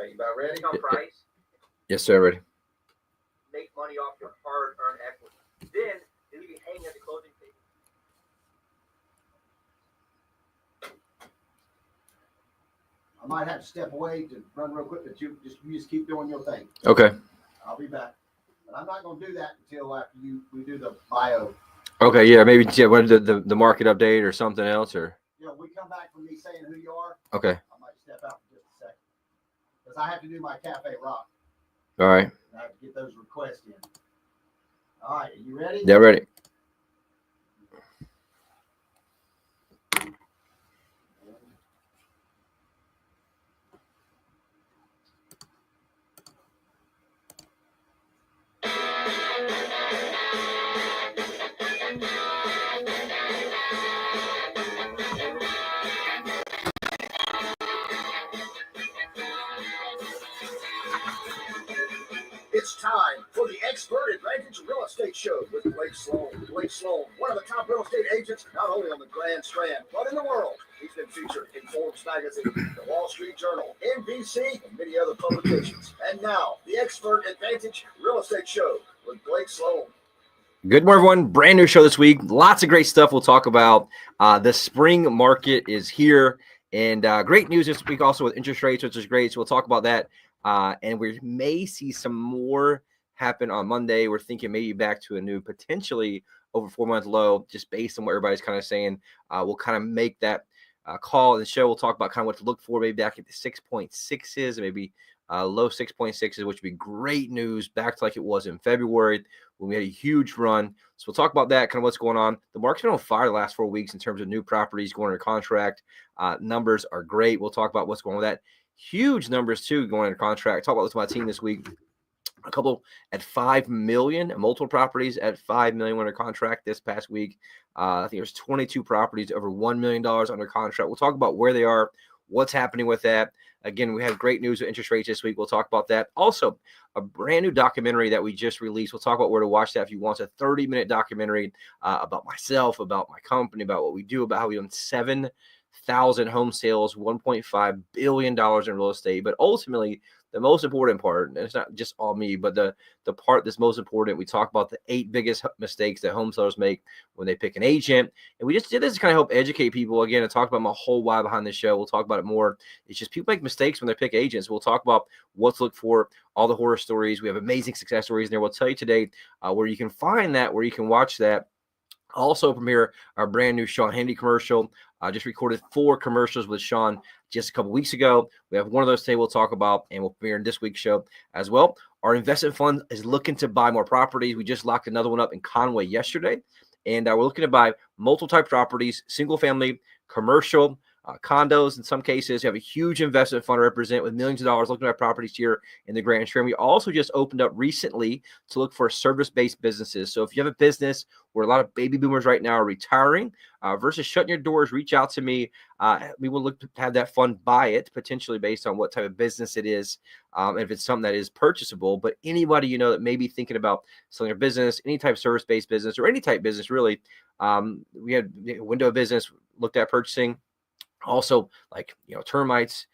right, you about ready? On price. Yes, sir. Ready. Make money off your hard-earned equity. Then leave you hanging at the closing table. I might have to step away to run real quick, but you just keep doing your thing. Okay. I'll be back. But I'm not going to do that until after we do the bio. Okay, yeah, maybe what the market update or something else, or We come back from me saying who you are. Okay. I might step out for just a second because I have to do my Cafe Rock. All right. I have to get those requests in. All right, are you ready? Yeah, ready. It's time for the Expert Advantage Real Estate Show with Blake Sloan. Blake Sloan, one of the top real estate agents, not only on the Grand Strand, but in the world. He's been featured in Forbes magazine, the Wall Street Journal, NBC, and many other publications. And now, the Expert Advantage Real Estate Show with Blake Sloan. Good morning, everyone. Brand new show this week. Lots of great stuff we'll talk about. The spring market is here, and great news this week also with interest rates, which is great. So we'll talk about that. And we may see some more happen on Monday. We're thinking maybe back to a new potentially over 4-month low, just based on what everybody's kind of saying. We'll kind of make that call in the show. We'll talk about kind of what to look for, maybe back at the 6.6s, maybe low 6.6s, which would be great news back to like it was in February when we had a huge run. So we'll talk about that, kind of what's going on. The market's been on fire the last 4 weeks in terms of new properties going under contract. Numbers are great. We'll talk about what's going on with that. Huge numbers too going under contract. Talk about this with my team this week. A couple at 5 million, multiple properties at 5 million under contract this past week. I think there's 22 properties over $1 million under contract. We'll talk about where they are, what's happening with that. Again, we have great news with interest rates this week. We'll talk about that. Also, a brand new documentary that we just released. We'll talk about where to watch that if you want. It's a 30-minute documentary about myself, about my company, about what we do, about how we own 7,000 home sales, $1.5 billion in real estate. But ultimately, the most important part, and it's not just all me, but the part that's most important, we talk about the 8 biggest mistakes that home sellers make when they pick an agent. And we just did this to kind of help educate people. Again, I talked about my whole why behind this show. We'll talk about it more. It's just people make mistakes when they pick agents. We'll talk about what to look for, all the horror stories. We have amazing success stories in there. We'll tell you today where you can find that, where you can watch that. Also premiere our brand new Sean Handy commercial. I just recorded 4 commercials with Sean just a couple weeks ago. We have one of those today we'll talk about, and we'll premiere in this week's show as well. Our investment fund is looking to buy more properties. We just locked another one up in Conway yesterday, and we're looking to buy multiple type properties, single family, commercial, condos. In some cases, we have a huge investment fund to represent with millions of dollars looking at properties here in the Grand Strand. We also just opened up recently to look for service-based businesses. So if you have a business where a lot of baby boomers right now are retiring, versus shutting your doors, reach out to me. We will look to have that fund buy it, potentially based on what type of business it is, and if it's something that is purchasable. But anybody you know that may be thinking about selling their business, any type of service-based business or any type of business really, we had a window business looked at purchasing. Also, like, termites,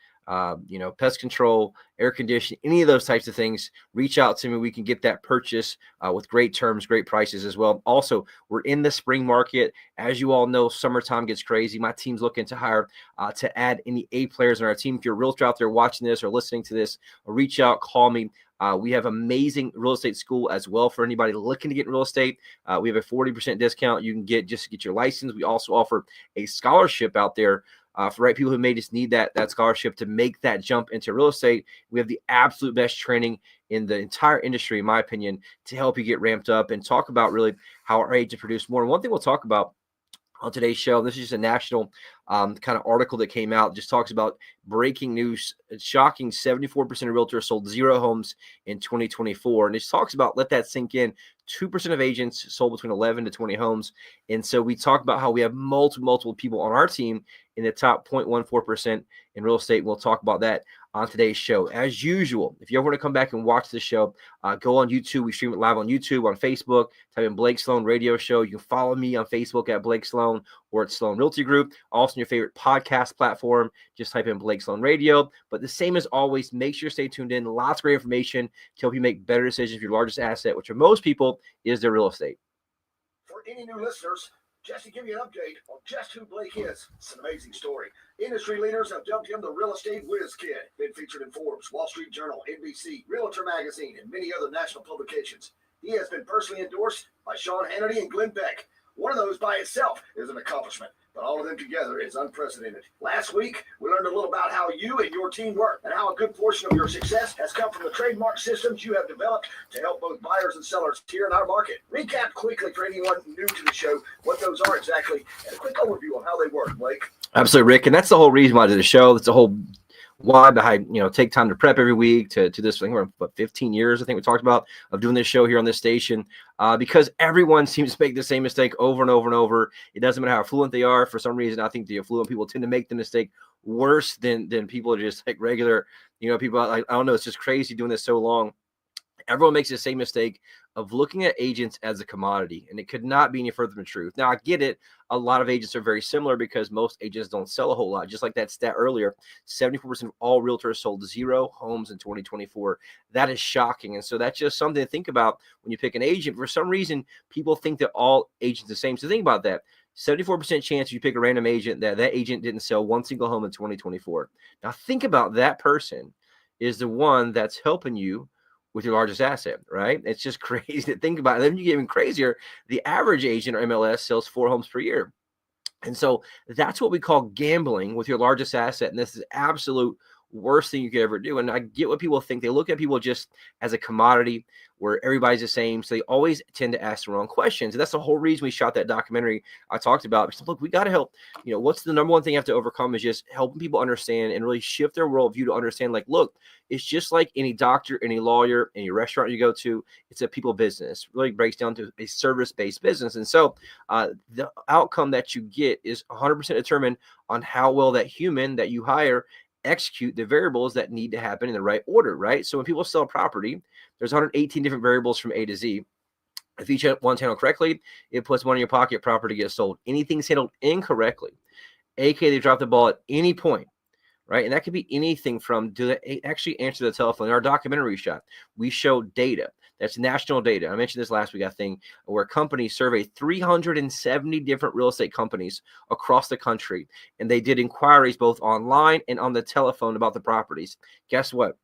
pest control, air conditioning, any of those types of things, reach out to me. We can get that purchase with great terms, great prices as well. Also, we're in the spring market. As you all know, summertime gets crazy. My team's looking to hire, to add any A players on our team. If you're a realtor out there watching this or listening to this, reach out, call me. We have amazing real estate school as well for anybody looking to get in real estate. We have a 40% discount you can get just to get your license. We also offer a scholarship out there for people who may just need that scholarship to make that jump into real estate. We have the absolute best training in the entire industry, in my opinion, to help you get ramped up and talk about really how our agents produce more. And one thing we'll talk about on today's show, this is just a national kind of article that came out, just talks about breaking news. It's shocking. 74% of realtors sold 0 homes in 2024. And it talks about, let that sink in, 2% of agents sold between 11 to 20 homes. And so we talk about how we have multiple people on our team in the top 0.14% in real estate. We'll talk about that on today's show. As usual, if you ever want to come back and watch the show, go on YouTube. We stream it live on YouTube, on Facebook. Type in Blake Sloan Radio Show. You can follow me on Facebook at Blake Sloan, or at Sloan Realty Group. Also, in your favorite podcast platform, just type in Blake Sloan Radio. But the same as always, make sure you stay tuned in. Lots of great information to help you make better decisions for your largest asset, which for most people is their real estate. For any new listeners, just to give you an update on just who Blake is, it's an amazing story. Industry leaders have dubbed him the real estate whiz kid. Been featured in Forbes, Wall Street Journal, NBC, Realtor Magazine, and many other national publications. He has been personally endorsed by Sean Hannity and Glenn Beck. One of those by itself is an accomplishment, but all of them together is unprecedented. Last week, we learned a little about how you and your team work and how a good portion of your success has come from the trademark systems you have developed to help both buyers and sellers here in our market. Recap quickly for anyone new to the show what those are exactly and a quick overview of how they work, Blake. Absolutely, Rick. And that's the whole reason why I did the show. That's the whole why I take time to prep every week to this thing. We're 15 years, I think we talked about, of doing this show here on this station, because everyone seems to make the same mistake over and over and over. It doesn't matter how affluent they are. For some reason, I think the affluent people tend to make the mistake worse than people are just like regular, people. I don't know. It's just crazy doing this so long. Everyone makes the same mistake of looking at agents as a commodity, and it could not be any further from the truth. Now, I get it. A lot of agents are very similar because most agents don't sell a whole lot. Just like that stat earlier, 74% of all realtors sold 0 homes in 2024. That is shocking. And so that's just something to think about when you pick an agent. For some reason, people think that all agents are the same. So think about that. 74% chance you pick a random agent that agent didn't sell one single home in 2024. Now, think about that person is the one that's helping you with your largest asset, right? It's just crazy to think about. And then you get even crazier. The average agent or MLS sells 4 homes per year. And so that's what we call gambling with your largest asset. And this is absolute worst thing you could ever do. And I get what people think. They look at people just as a commodity where everybody's the same. So they always tend to ask the wrong questions. And that's the whole reason we shot that documentary I talked about. Because, look, we got to help. What's the number one thing you have to overcome is just helping people understand and really shift their worldview to understand, like, look, it's just like any doctor, any lawyer, any restaurant you go to. It's a people business. It really breaks down to a service-based business. And so the outcome that you get is 100% determined on how well that human that you hire execute the variables that need to happen in the right order, right? So when people sell property, there's 118 different variables from A to Z. If each one's handled correctly, it puts money in your pocket, property gets sold. Anything's handled incorrectly, aka they drop the ball at any point, right? And that could be anything from, do they actually answer the telephone? In our documentary shot, we show data. That's national data. I mentioned this last week, I think, where companies surveyed 370 different real estate companies across the country. And they did inquiries both online and on the telephone about the properties. Guess what?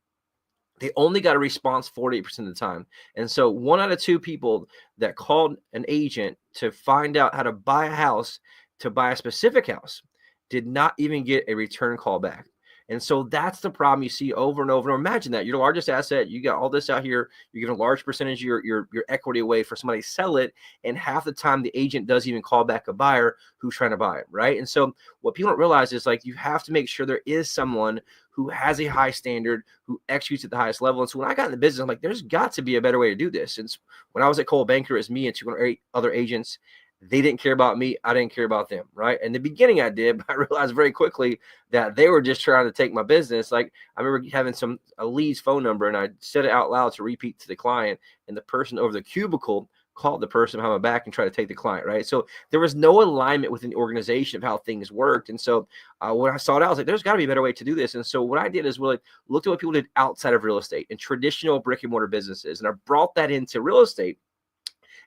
They only got a response 48% of the time. And so 1 out of 2 people that called an agent to find out how to buy a house, to buy a specific house, did not even get a return call back. And so that's the problem you see over and over. Imagine that your largest asset, you got all this out here, you're giving a large percentage of your equity away for somebody to sell it. And half the time the agent doesn't even call back a buyer who's trying to buy it, right? And so what people don't realize is, like, you have to make sure there is someone who has a high standard, who executes at the highest level. And so when I got in the business, I'm like, there's got to be a better way to do this. And when I was at Coldwell Banker, it's me and 208 other agents. They didn't care about me. I didn't care about them, right? In the beginning, I did, but I realized very quickly that they were just trying to take my business. Like, I remember having a lead's phone number, and I said it out loud to repeat to the client, and the person over the cubicle called the person behind my back and tried to take the client, right? So there was no alignment within the organization of how things worked. And so when I saw it, I was like, there's got to be a better way to do this. And so what I did is really looked at what people did outside of real estate and traditional brick and mortar businesses, and I brought that into real estate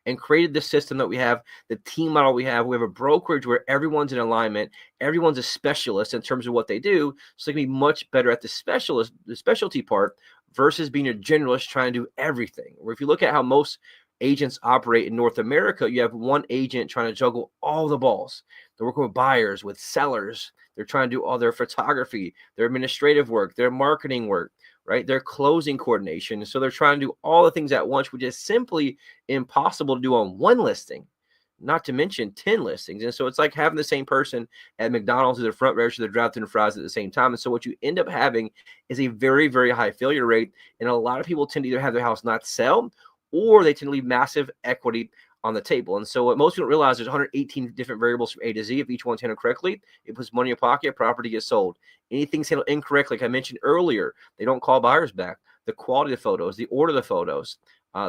and created the system that we have, the team model we have. We have a brokerage where everyone's in alignment. Everyone's a specialist in terms of what they do. So they can be much better at the specialty part versus being a generalist trying to do everything. Or if you look at how most agents operate in North America, you have one agent trying to juggle all the balls. They're working with buyers, with sellers. They're trying to do all their photography, their administrative work, their marketing work, right? Their closing coordination. So they're trying to do all the things at once, which is simply impossible to do on one listing, not to mention 10 listings. And so it's like having the same person at McDonald's at the front register, they're drafting fries at the same time. And so what you end up having is a very, very high failure rate. And a lot of people tend to either have their house not sell, or they tend to leave massive equity on the table. And so what most people don't realize, there's 118 different variables from A to Z. If each one's handled correctly, it puts money in your pocket, property gets sold. Anything's handled incorrectly, like I mentioned earlier, they don't call buyers back. The quality of the photos, the order of the photos,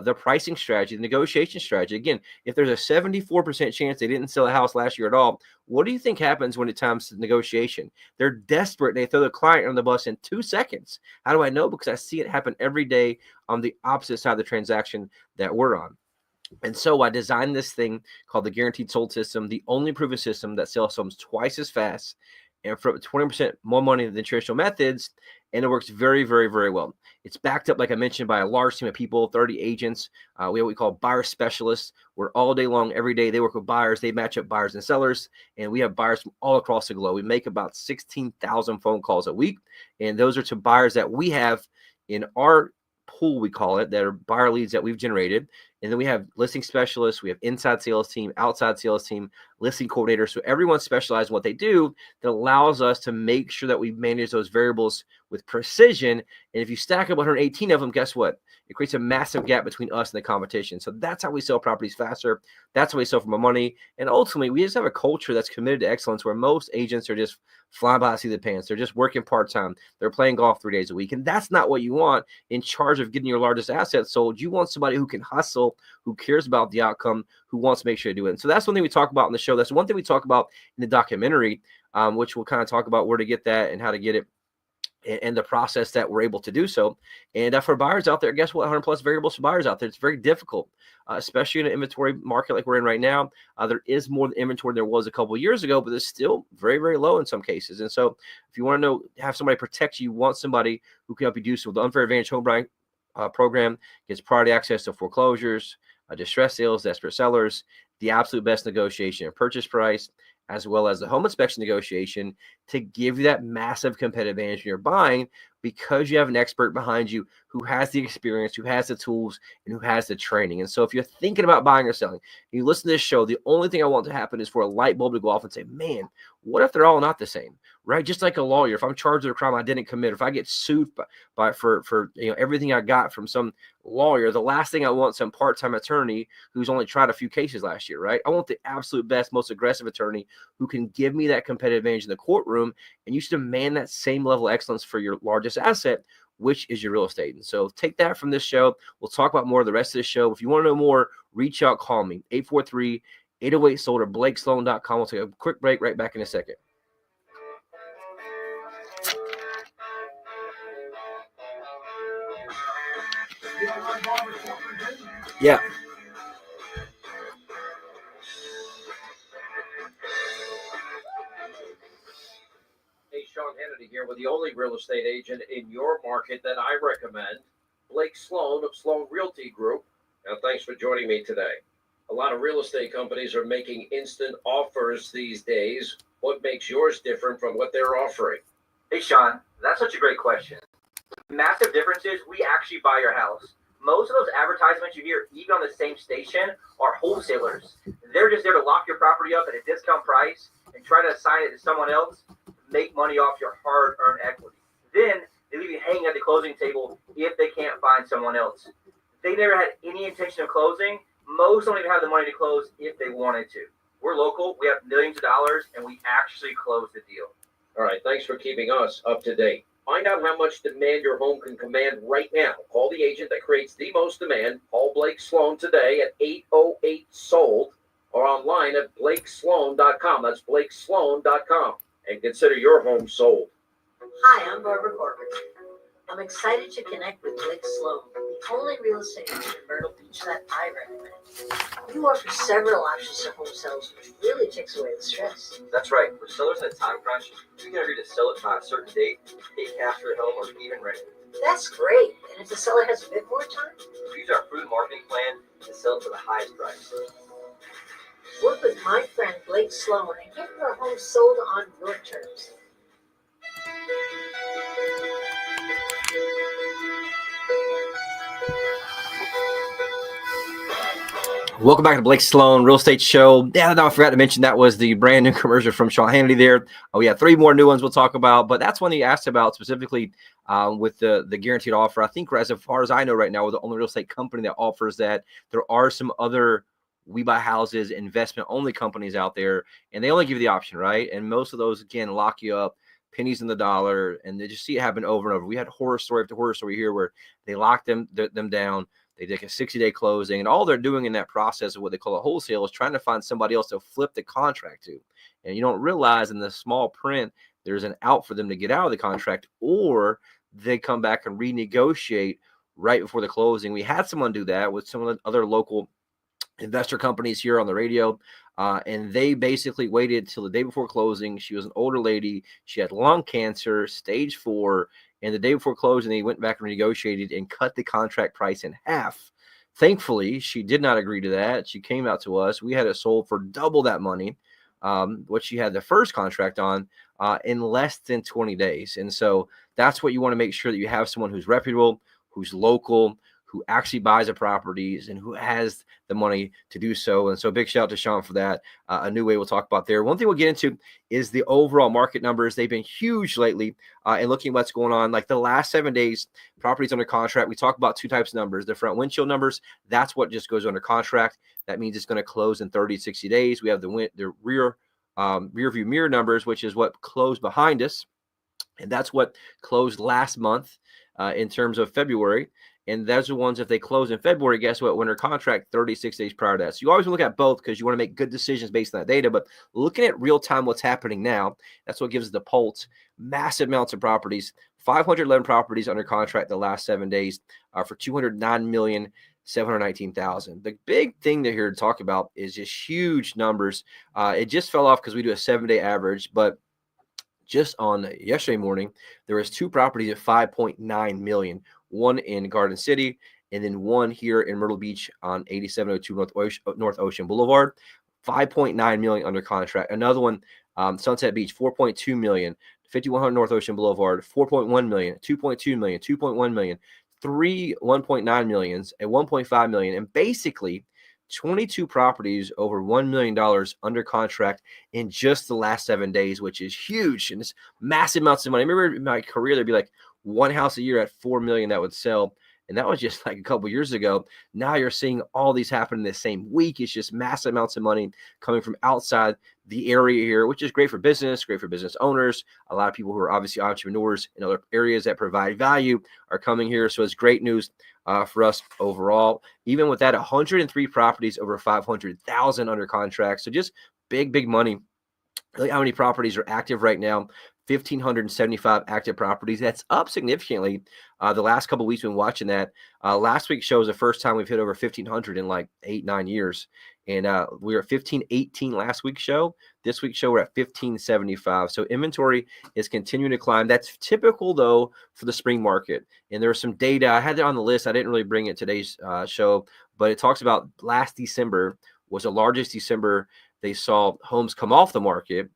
the pricing strategy, the negotiation strategy. Again, if there's a 74% chance they didn't sell a house last year at all, what do you think happens when it comes to negotiation? They're desperate. They throw the client on the bus in 2 seconds. How do I know? Because I see it happen every day on the opposite side of the transaction that we're on. And so I designed this thing called the Guaranteed Sold System, the only proven system that sells homes twice as fast and for 20% more money than traditional methods. And it works very, very, very well. It's backed up, like I mentioned, by a large team of people, 30 agents. We have what we call buyer specialists. We're all day long, every day. They work with buyers. They match up buyers and sellers. And we have buyers from all across the globe. We make about 16,000 phone calls a week. And those are to buyers that we have in our pool, we call it, that are buyer leads that we've generated. And then we have listing specialists, we have inside sales team, outside sales team, listing coordinators. So everyone specializes in what they do that allows us to make sure that we manage those variables with precision. And if you stack up 118 of them, guess what? It creates a massive gap between us and the competition. So that's how we sell properties faster. That's how we sell for more money. And ultimately, we just have a culture that's committed to excellence where most agents are just flying by the seat of the pants. They're just working part-time. They're playing golf 3 days a week. And that's not what you want in charge of getting your largest asset sold. You want somebody who can hustle, who cares about the outcome, who wants to make sure to do it. And so that's one thing we talk about on the show. That's one thing we talk about in the documentary, which we'll kind of talk about where to get that and how to get it and the process that we're able to do so. And for buyers out there, guess what? 100 plus variables for buyers out there. It's very difficult, especially in an inventory market like we're in right now. There is more inventory than there was a couple of years ago, but it's still very, very low in some cases. And so if you want to know, have somebody protect you, want somebody who can help you do so. The Unfair Advantage Home Buying program gets priority access to foreclosures, distress sales, desperate sellers, the absolute best negotiation and purchase price, as well as the home inspection negotiation to give you that massive competitive advantage when you're buying, because you have an expert behind you who has the experience, who has the tools, and who has the training. And so if you're thinking about buying or selling, and you listen to this show, the only thing I want to happen is for a light bulb to go off and say, man, what if they're all not the same, right? Just like a lawyer, if I'm charged with a crime I didn't commit, if I get sued for everything I got from some lawyer, the last thing I want some part-time attorney who's only tried a few cases last year, right? I want the absolute best, most aggressive attorney who can give me that competitive advantage in the courtroom, and you should demand that same level of excellence for your largest asset, which is your real estate. And so take that from this show. We'll talk about more of the rest of the show. If you want to know more, reach out, call me, 843-808-SOLD or BlakeSloan.com. We'll take a quick break, right back in a second. Yeah. Hey, Sean Hannity here with the only real estate agent in your market that I recommend, Blake Sloan of Sloan Realty Group. Now, thanks for joining me today. A lot of real estate companies are making instant offers these days. What makes yours different from what they're offering? Hey, Sean, that's such a great question. The massive difference is we actually buy your house. Most of those advertisements you hear, even on the same station, are wholesalers. They're just there to lock your property up at a discount price and try to assign it to someone else, make money off your hard-earned equity. Then they leave you hanging at the closing table if they can't find someone else. They never had any intention of closing. Most don't even have the money to close if they wanted to. We're local. We have millions of dollars, and we actually close the deal. All right, thanks for keeping us up to date. Find out how much demand your home can command right now. Call the agent that creates the most demand. Call Blake Sloan today at 808-SOLD or online at BlakeSloan.com. That's BlakeSloan.com. And consider your home sold. Hi, I'm Barbara Corbett. I'm excited to connect with Blake Sloan, the only real estate agent in Myrtle Beach that I recommend. You offer several options to home sales, which really takes away the stress. That's right. For sellers in a time crunch, you can agree to sell it by a certain date, pay cash for a home, or even rent it. That's great. And if the seller has a bit more time, Use our proven marketing plan to sell it for the highest price. work with my friend Blake Sloan and get your home sold on your terms. Welcome back to Blake Sloan Real Estate Show. Yeah, no, I forgot to mention that was the brand new commercial from Sean Hannity there. We have 3 more new ones we'll talk about, but that's one you asked about specifically with the guaranteed offer. I think as far as I know right now, we're the only real estate company that offers that. There are some other We Buy Houses investment only companies out there, and they only give you the option, right? And most of those, again, lock you up, pennies in the dollar, and they just see it happen over and over. We had horror story after horror story here where they locked them down. They take a 60-day closing, and all they're doing in that process of what they call a wholesale is trying to find somebody else to flip the contract to. And you don't realize in the small print, there's an out for them to get out of the contract, or they come back and renegotiate right before the closing. We had someone do that with some of the other local investor companies here on the radio, and they basically waited till the day before closing. She was an older lady. She had lung cancer, stage 4, and the day before closing, they went back and renegotiated and cut the contract price in half. Thankfully, she did not agree to that. She came out to us. We had it sold for double that money, what she had the first contract on, in less than 20 days. And so that's what you want to make sure, that you have someone who's reputable, who's local, who actually buys the properties, and who has the money to do so. And so big shout out to Sean for that. A new way we'll talk about there. One thing we'll get into is the overall market numbers. They've been huge lately, and looking at what's going on. Like the last 7 days, properties under contract, we talk about 2 types of numbers. The front windshield numbers, that's what just goes under contract. That means it's going to close in 30 to 60 days. We have the rear view mirror numbers, which is what closed behind us. And that's what closed last month in terms of February. And those are ones, if they close in February, guess what? When they're contract 36 days prior to that. So you always look at both, because you want to make good decisions based on that data. But looking at real time, what's happening now, that's what gives the pulse. Massive amounts of properties, 511 properties under contract the last 7 days for $209,719,000. The big thing they're here to talk about is just huge numbers. It just fell off because we do a 7-day average, but just on yesterday morning, there was 2 properties at 5.9 million. One in Garden City, and then one here in Myrtle Beach on 8702 North Ocean Boulevard, 5.9 million under contract. Another one, Sunset Beach, 4.2 million, 5100 North Ocean Boulevard, 4.1 million, 2.2 million, 2.1 million, 3 1.9 millions, and 1.5 million, and basically 22 properties over $1 million under contract in just the last 7 days, which is huge, and it's massive amounts of money. I remember in my career, there'd be like one house a year at 4 million that would sell. And that was just like a couple years ago. Now you're seeing all these happen in the same week. It's just massive amounts of money coming from outside the area here, which is great for business owners. A lot of people who are obviously entrepreneurs in other areas that provide value are coming here. So it's great news for us overall. Even with that, 103 properties over 500,000 under contract. So just big money. Look how many properties are active right now. 1,575 active properties. That's up significantly. The last couple of weeks we've been watching that. Last week's show is the first time we've hit over 1,500 in like 8-9 years. And we were at 1,518 last week's show. This week's show, we're at 1,575. So inventory is continuing to climb. That's typical, though, for the spring market. And there was some data. I had that on the list. I didn't really bring it today's show, but it talks about last December was the largest December they saw homes come off the market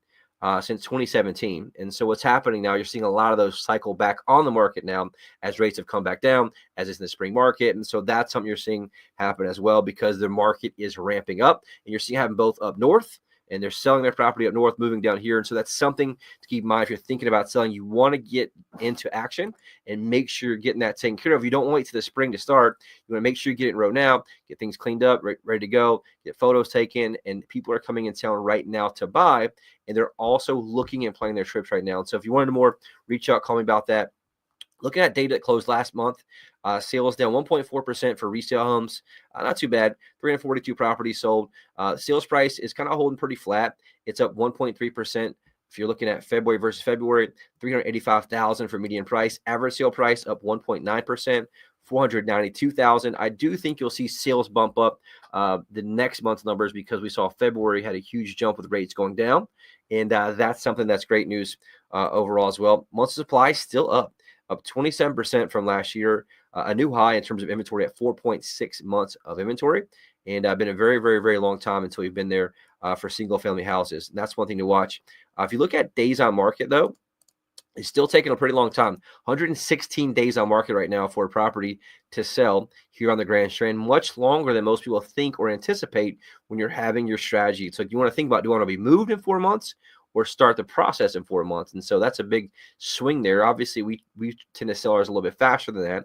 since 2017. And so what's happening now, you're seeing a lot of those cycle back on the market now as rates have come back down, as it's in the spring market. And so that's something you're seeing happen as well, because the market is ramping up, and you're seeing having both up north, and they're selling their property up north, moving down here. And so that's something to keep in mind if you're thinking about selling. You want to get into action and make sure you're getting that taken care of. You don't wait till the spring to start. You want to make sure you get it in row now, get things cleaned up, ready to go, get photos taken, and people are coming in town right now to buy, and they're also looking and planning their trips right now. And so if you wanted more, reach out, call me about that. Looking at data that closed last month, sales down 1.4% for resale homes. Not too bad. 342 properties sold. Sales price is kind of holding pretty flat. It's up 1.3%. If you're looking at February versus February, $385,000 for median price. Average sale price up 1.9%, $492,000. I do think you'll see sales bump up the next month's numbers, because we saw February had a huge jump with rates going down, and that's something that's great news overall as well. Months of supply still up 27% from last year, a new high in terms of inventory at 4.6 months of inventory. And been a very, very, very long time until we've been there for single family houses. And that's one thing to watch. If you look at days on market, though, it's still taking a pretty long time. 116 days on market right now for a property to sell here on the Grand Strand, much longer than most people think or anticipate when you're having your strategy. So you want to think about, do you want to be moved in 4 months or start the process in 4 months? And so that's a big swing there. Obviously, we tend to sell ours a little bit faster than that.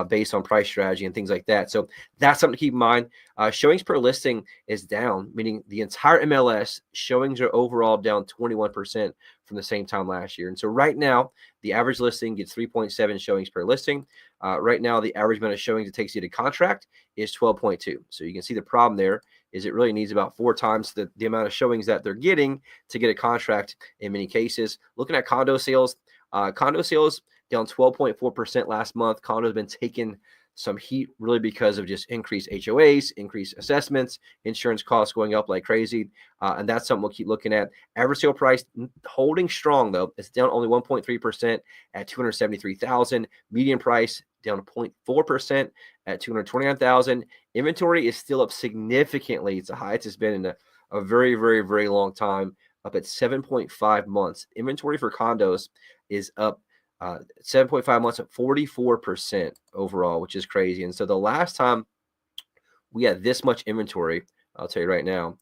based on price strategy and things like that. So that's something to keep in mind. Showings per listing is down, meaning the entire MLS showings are overall down 21% from the same time last year. And so right now, the average listing gets 3.7 showings per listing. Right now, the average amount of showings it takes to get a contract is 12.2. So you can see the problem there is it really needs about 4 times the amount of showings that they're getting to get a contract in many cases. Looking at condo sales down 12.4% last month. Condo has been taking some heat really because of just increased HOAs, increased assessments, insurance costs going up like crazy. And that's something we'll keep looking at. Average sale price holding strong, though. It's down only 1.3% at $273,000. Median price down 0.4% at $229,000. Inventory is still up significantly. It's the highest it's been in a very, very, very long time, up at 7.5 months. Inventory for condos is up 7.5 months at 44% overall, which is crazy. And so the last time we had this much inventory, I'll tell you right now,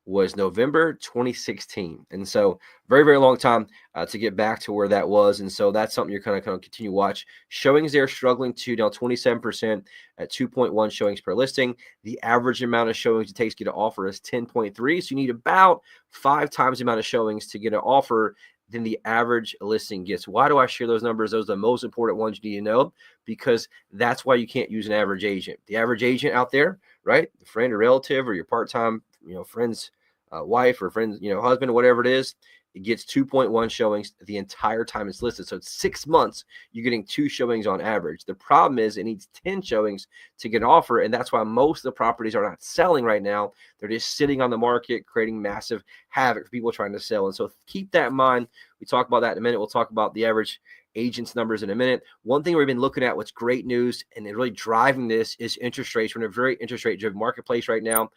was November 2016. And so very, very long time to get back to where that was. And so that's something you're kind of continue to watch. Showings there struggling to down 27% at 2.1 showings per listing. The average amount of showings it takes to get an offer is 10.3. So you need about 5 times the amount of showings to get an offer than the average listing gets. Why do I share those numbers? Those are the most important ones you need to know, because that's why you can't use an average agent. The average agent out there, right? A friend or relative or your part-time, friend's wife or friend's, husband or whatever it is, it gets 2.1 showings the entire time it's listed. So it's 6 months, you're getting 2 showings on average. The problem is it needs 10 showings to get an offer, and that's why most of the properties are not selling right now. They're just sitting on the market, creating massive havoc for people trying to sell. And so keep that in mind. We talk about that in a minute. We'll talk about the average agents numbers in a minute. One thing we've been looking at, what's great news and really driving this, is interest rates. We're in a very interest rate driven marketplace right now.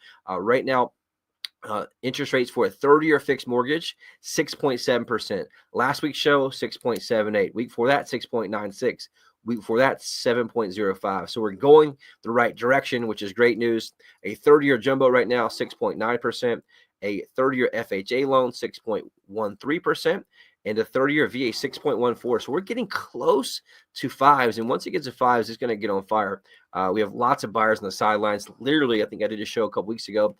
Interest rates for a 30-year fixed mortgage, 6.7%. Last week's show, 6.78. Week before that, 6.96. Week before that, 7.05. So we're going the right direction, which is great news. A 30-year jumbo right now, 6.9%. A 30-year FHA loan, 6.13%. And a 30-year VA, 6.14. So we're getting close to 5s. And once it gets to 5s, it's going to get on fire. We have lots of buyers on the sidelines. Literally, I think I did a show a couple weeks ago,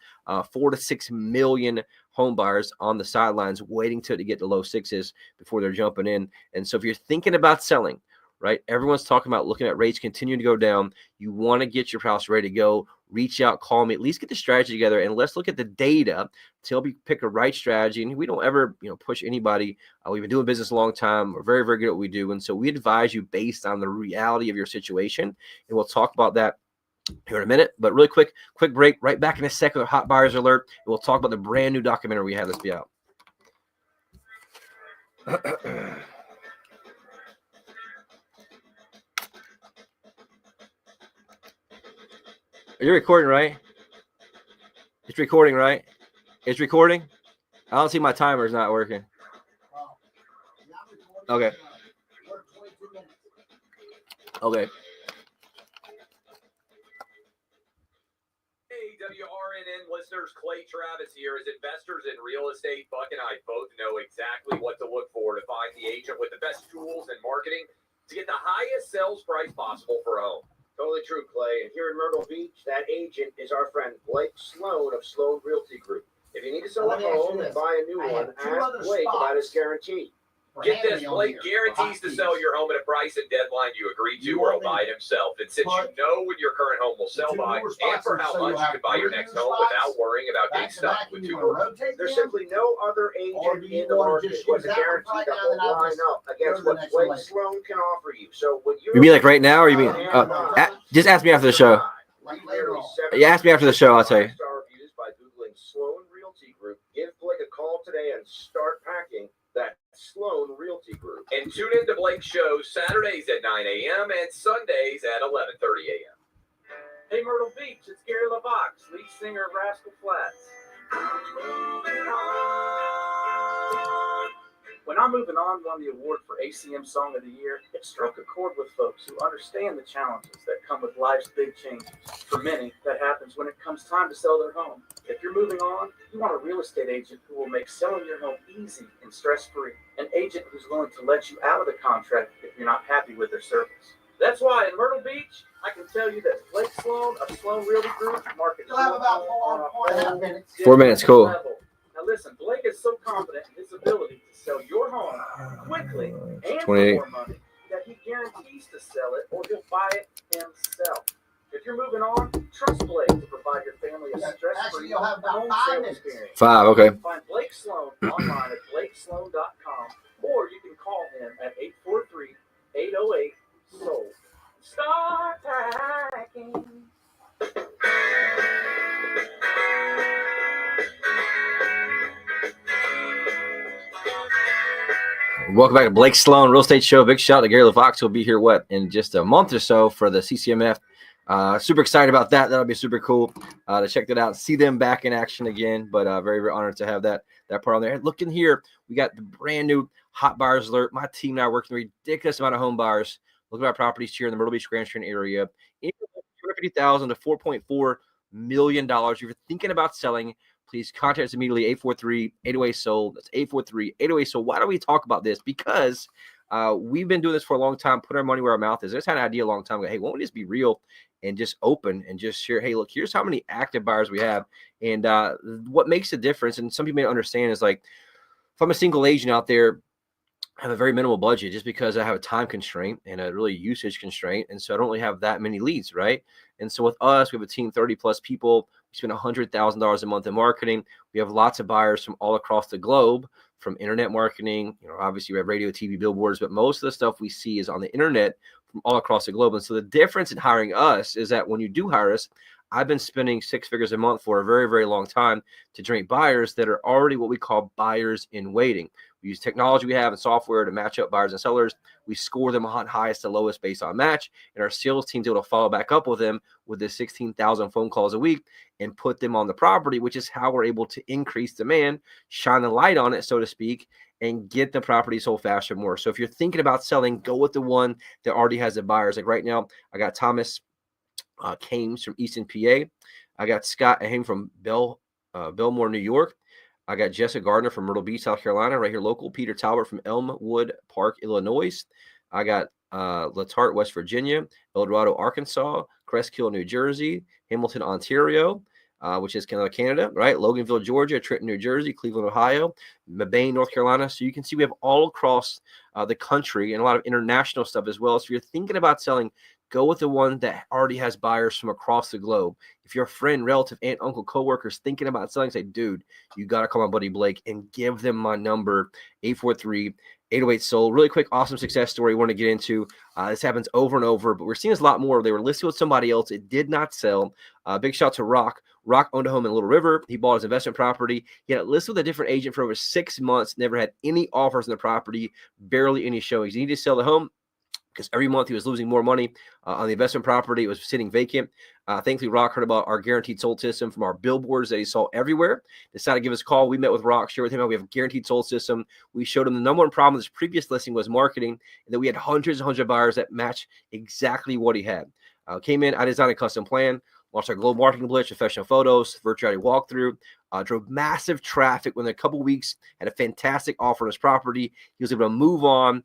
4 to 6 million home buyers on the sidelines waiting to get to low 6s before they're jumping in. And so if you're thinking about selling, right, everyone's talking about looking at rates continuing to go down. You want to get your house ready to go. Reach out, call me, at least get the strategy together, and let's look at the data to help you pick a right strategy. And we don't ever, push anybody. We've been doing business a long time. We're very, very good at what we do. And so we advise you based on the reality of your situation. And we'll talk about that here in a minute. But really quick break. Right back in a second with Hot Buyers Alert. And we'll talk about the brand new documentary we have. Let's be out. Are you recording, right? It's recording, right? It's recording? I don't see my timer's not working. Okay. Okay. Hey, WRNN listeners, Clay Travis here. As investors in real estate, Buck and I both know exactly what to look for to find the agent with the best tools and marketing to get the highest sales price possible for a home. Totally true, Clay. And here in Myrtle Beach, that agent is our friend Blake Sloan of Sloan Realty Group. If you need to sell a home and buy a new one, ask Blake about his guarantee. Get this, Blake guarantees to sell your home at a price and deadline you agree to or will buy it himself. And since you know when your current home will sell by and for how much you can buy your next home without worrying about getting stuck with 2 doors. There's simply no other agent in the market with a guarantee that will line up against what Blake Sloan can offer you. So when You mean like right now, or you mean just ask me after the show? You ask me after the show, I'll tell you. Reviews by Googling Sloan Realty Group. Give Blake a call today and start packing that Sloan Realty Group. And tune in to Blake's shows Saturdays at 9 a.m. and Sundays at 11:30 a.m. Hey, Myrtle Beach, it's Gary LaVox, lead singer of Rascal Flatts. When I'm Moving On won the award for ACM Song of the Year, it struck a chord with folks who understand the challenges that come with life's big changes. For many, that happens when it comes time to sell their home. If you're moving on, you want a real estate agent who will make selling your home easy and stress-free. An agent who's willing to let you out of the contract if you're not happy with their service. That's why in Myrtle Beach, I can tell you that Blake Sloan of Sloan Realty Group markets You'll have your about home on a 4.5 minutes. 4 minutes, cool. level. Now listen, Blake is so confident in his ability to sell your home quickly and for 28. more money that he guarantees to sell it or he'll buy it himself. If you're moving on, trust Blake to provide your family a Actually, stress-free you'll have about home 5 sales minutes. experience. 5, okay. Find Blake Sloan online at blakesloan.com or you can call him at 843-808-SOLD. Start packing. Welcome back to Blake Sloan Real Estate Show. Big shout out to Gary LaFox. He'll be here, in just a month or so for the CCMF. Super excited about that. That'll be super cool to check that out, see them back in action again. But very, very honored to have that part on there. Look in here. We got the brand new hot buyers alert. My team and I are working a ridiculous amount of home buyers. Look at our properties here in the Myrtle Beach Grand Strand area. $250,000 to $4.4 million. If you're thinking about selling, please contact us immediately, 843-808-SOLD. That's 843-808-SOLD. Why do we talk about this? Because we've been doing this for a long time, put our money where our mouth is. I just had an idea a long time ago. Hey, why don't we just be real and just open and just share, hey, look, here's how many active buyers we have. And what makes a difference, and some people may understand, is like, if I'm a single agent out there, I have a very minimal budget just because I have a time constraint and a really usage constraint. And so I don't really have that many leads, right? And so with us, we have a team, 30 plus people. We spend $100,000 a month in marketing. We have lots of buyers from all across the globe, from internet marketing. Obviously we have radio, TV, billboards, but most of the stuff we see is on the internet from all across the globe. And so the difference in hiring us is that when you do hire us, I've been spending 6 figures a month for a very, very long time to generate buyers that are already what we call buyers in waiting. We use technology we have and software to match up buyers and sellers. We score them on highest to lowest based on match, and our sales team's able to follow back up with them with the 16,000 phone calls a week and put them on the property, which is how we're able to increase demand, shine the light on it, so to speak, and get the property sold faster more. So if you're thinking about selling, go with the one that already has the buyers. Like right now, I got Thomas Kames from Easton, PA. I got Scott Ahim from Belmore, New York. I got Jessica Gardner from Myrtle Beach, South Carolina, right here local. Peter Talbot from Elmwood Park, Illinois. I got Latart, West Virginia. El Dorado, Arkansas. Cresskill, New Jersey. Hamilton, Ontario, which is Canada, right? Loganville, Georgia. Trenton, New Jersey. Cleveland, Ohio. Mabane, North Carolina. So you can see we have all across the country and a lot of international stuff as well. So if you're thinking about selling, go with the one that already has buyers from across the globe. If your friend, relative, aunt, uncle, coworkers thinking about selling, say, dude, you got to call my buddy Blake and give them my number, 843-808-SOLD. Really quick, awesome success story we want to get into. This happens over and over, but we're seeing this a lot more. They were listed with somebody else. It did not sell. Big shout out to Rock. Rock owned a home in Little River. He bought his investment property. He had it listed with a different agent for over 6 months, never had any offers on the property, barely any showings. He needed to sell the home because every month he was losing more money on the investment property. It was sitting vacant. Thankfully, Rock heard about our guaranteed sold system from our billboards that he saw everywhere. Decided to give us a call. We met with Rock, shared with him how we have a guaranteed sold system. We showed him the number one problem with his previous listing was marketing, and that we had hundreds and hundreds of buyers that match exactly what he had. Came in, I designed a custom plan, launched our global marketing blitz, professional photos, virtual reality walkthrough, drove massive traffic within a couple weeks, had a fantastic offer on his property. He was able to move on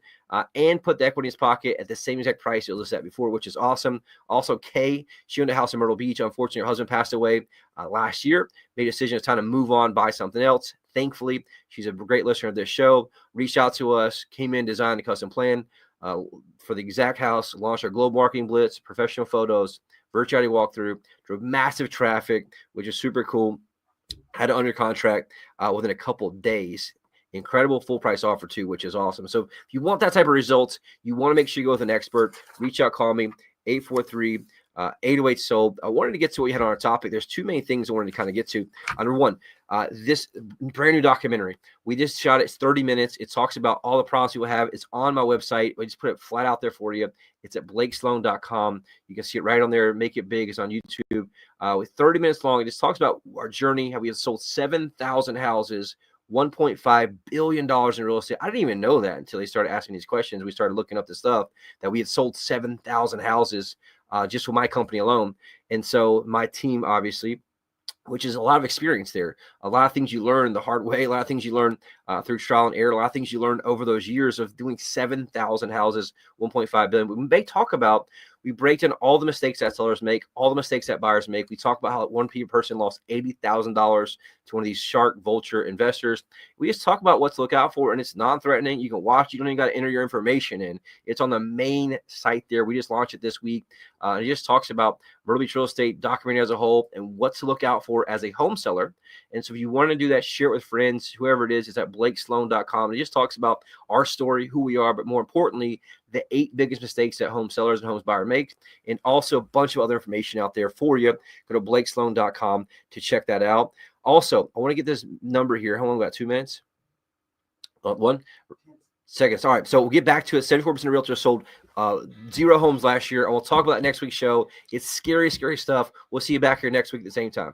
and put the equity in his pocket at the same exact price he was at before, which is awesome. Also, Kay, she owned a house in Myrtle Beach. Unfortunately, her husband passed away last year. Made a decision, it's time to move on, buy something else. Thankfully, she's a great listener of this show. Reached out to us, came in, designed a custom plan for the exact house, launched our global marketing blitz, professional photos, virtual reality walkthrough, drove massive traffic, which is super cool. Had it under contract within a couple of days. Incredible full price offer too, which is awesome. So if you want that type of results, you want to make sure you go with an expert. Reach out, call me, 843-808-SOLD. I wanted to get to what you had on our topic. There's two main things I wanted to kind of get to. Number one, this brand new documentary. We just shot it. It's 30 minutes. It talks about all the problems people have. It's on my website. I just put it flat out there for you. It's at blakesloan.com. You can see it right on there. Make it big. It's on YouTube. With 30 minutes long, it just talks about our journey, how we have sold 7,000 houses, $1.5 billion in real estate. I didn't even know that until they started asking these questions. We started looking up the stuff that we had sold 7,000 houses just with my company alone. And so my team, obviously, which is a lot of experience there, a lot of things you learn the hard way, a lot of things you learn through trial and error. A lot of things you learned over those years of doing 7,000 houses, 1.5 billion. We may talk about, we break down all the mistakes that sellers make, all the mistakes that buyers make. We talk about how one person lost $80,000 to one of these shark vulture investors. We just talk about what to look out for, and it's non-threatening. You can watch. You don't even got to enter your information in. It's on the main site there. We just launched it this week. It just talks about Myrtle Beach real estate documenting as a whole and what to look out for as a home seller. And so if you want to do that, share it with friends, whoever it is. It's at blakesloan.com. It just talks about our story, who we are, but more importantly, the 8 biggest mistakes that home sellers and homes buyers make, and also a bunch of other information out there for you. Go to blakesloan.com to check that out. Also, I want to get this number here. How long? We got 2 minutes? 1 second. All right. So we'll get back to it. 74% of realtors sold 0 homes last year. And we'll talk about that next week's show. It's scary, scary stuff. We'll see you back here next week at the same time.